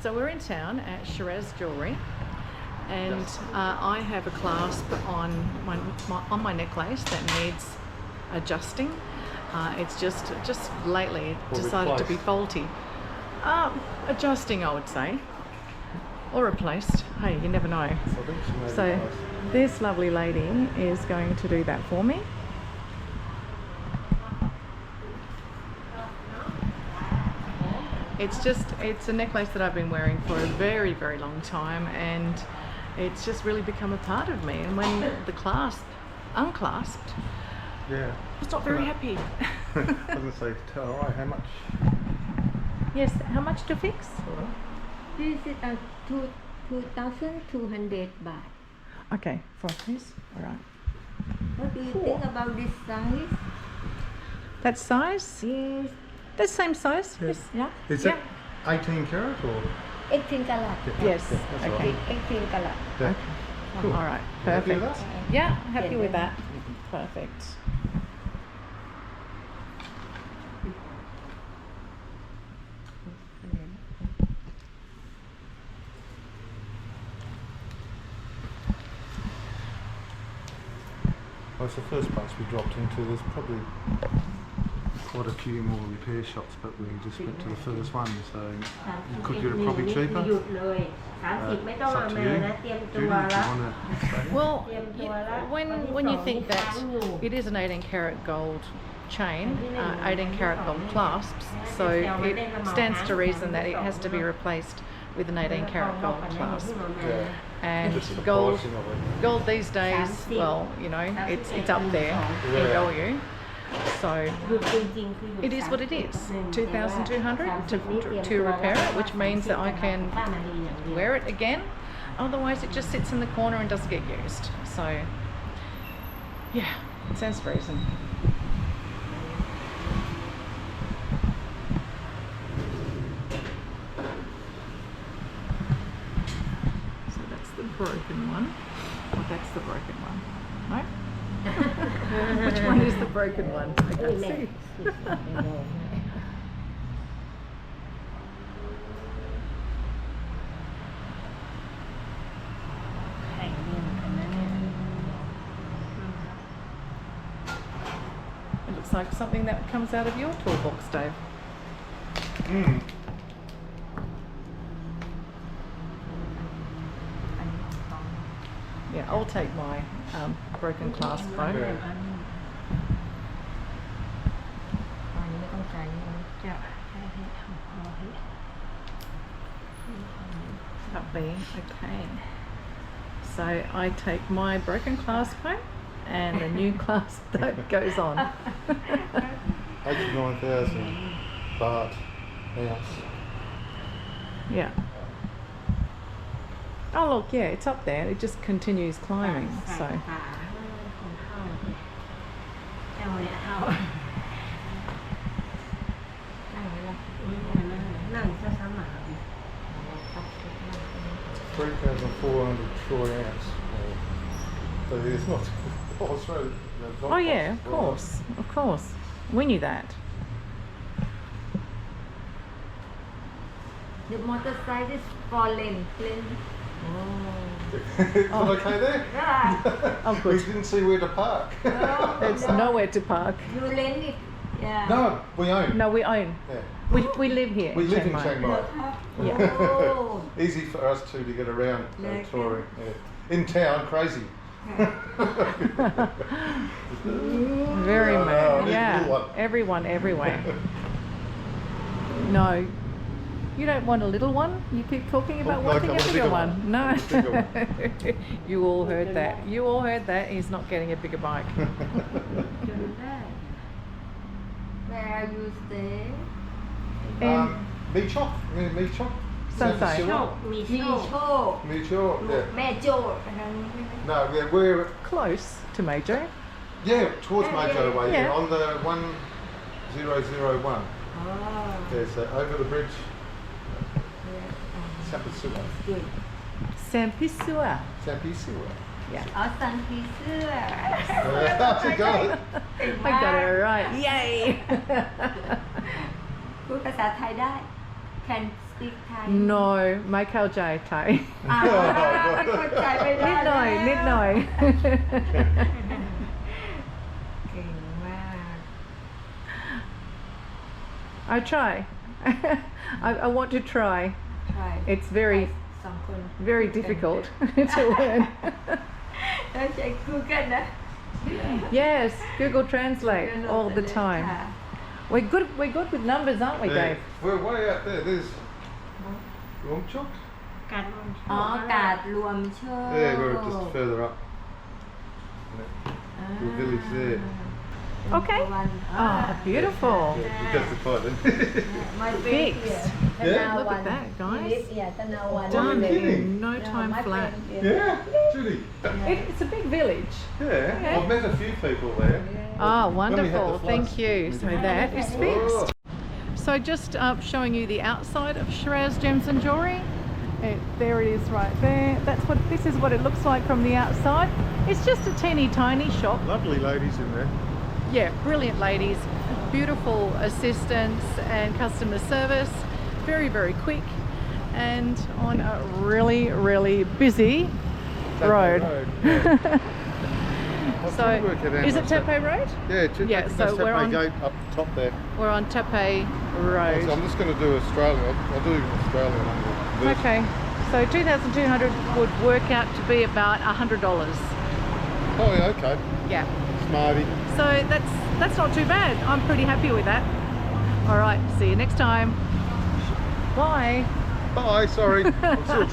So we're in town at Shiraz Jewelry, and I have a clasp on my necklace that needs adjusting. It's just lately it decided to be faulty. Adjusting, I would say, or replaced. Hey, you never know. So this lovely lady is going to do that for me. It's a necklace that I've been wearing for a very, very long time, and it's just really become a part of me. And when the clasp unclasped, I was not very happy. I was going to say, tell her how much? Yes, how much to fix? This is 2,200 baht. Okay, for this. All right. What do you think about this size? That size? Yes, The same size? Yes. Yeah. Is it 18 carat or? 18 karat. Yes. that's Okay. right. 18 karat. Yeah. Cool. All right. You happy with Perfect. that? Yeah, happy with that. Perfect. Well, it's the first place we dropped into. There's probably quite a few more repair shops, but we just went to the first one, so you could get it probably cheaper. It's up to you. Judy, do you want to say? Well, when you think that it is an 18 karat gold chain, 18 karat gold clasps, so it stands to reason that it has to be replaced with an 18 karat gold clasp. Yeah. And Just the gold pricing of it. gold these days, well, you know, it's up there in value. So it is what it is. 2,200 to repair it, which means that I can wear it again. Otherwise, it just sits in the corner and doesn't get used. So yeah, it stands to reason. So that's the broken one. Oh, that's the broken one. No? Which one is the broken one? I can't see. It looks like something that comes out of your toolbox, Dave. Mm. Yeah, I'll take my broken clasp phone. Thapae, okay. So I take my broken clasp phone and a new clasp that goes on. 89,000 baht ounce. Yeah. Oh look, yeah, it's up there. It just continues climbing. So It's 3,400 troy ounce. So it's not. Australia. oh yeah, of course. We knew that. The motorcycle is falling. Is it okay there? Oh We good. didn't see where to park. There's nowhere to park. You lend it. Yeah. No, we own. No, we own. Yeah. We live here. We live in Chiang Chiang Mai. Mai. Yeah. Oh. Easy for us two to get around Like touring. Yeah. In town, crazy. Very Yeah, much. need a little Yeah. one. Everyone, everywhere. No. You don't want a little one? You keep talking about Oh, no, wanting I a want a bigger bigger one. one. No. Bigger You all heard that. You all heard that. He's not getting a bigger bike. Where are you staying? Mee chop. Mee chop. Sunshine. Mi Cho. Mee chop. Yeah. Mẹ Cho. No, we're Close to Majo. yeah towards Mojo way. Yeah. Yeah. On the 1001. Oh. Yeah, so over the bridge. Sapasua. Good. Sampisua. Sapasua. Yeah. Ở San Phi xưa. You got it. I got it right. Yay! พูดภาษาไทยได้ Can speak Thai No ไม่เข้าใจไทย เข้าใจไม่ได้ นิดหน่อย แล้ว นิดหน่อย เก่งมาก I try I want to try ใช่ it's very สองคน very difficult to learn แล้วใช้ Google นะ yes Google Translate all the time ค่ะ we're good with numbers aren't we Dave We're way out there. There's Rumchuk. การรวมอ๋อกาดรวมโชค Yeah, we're just further up. The village there. okay oh beautiful Yeah, you got the pot, didn't My fixed Yeah. look at that guys Tanawan done kidding? in no time flat Yeah, Judy. it's a big village Yeah, I've met a few people there. oh When we had wonderful the thank floods. you so that is fixed so just showing you the outside of Shiraz Gems and Jewelry there it is right there this is what it looks like from the outside it's just a teeny tiny shop Lovely ladies in there. yeah brilliant ladies beautiful assistance and customer service very very quick and on a really busy road so is it Thapae Road? Yeah, so that's we're Thapae on- Gate up the top there. We're on Thapae Road. So I'm just going to do Australia. I'll do Australia version. Okay, so 2,200 would work out to be about $100. Oh yeah, okay. Yeah. Smarty. So that's not too bad. I'm pretty happy with that. All right, see you next time. Bye. Bye, sorry. I'm still trying.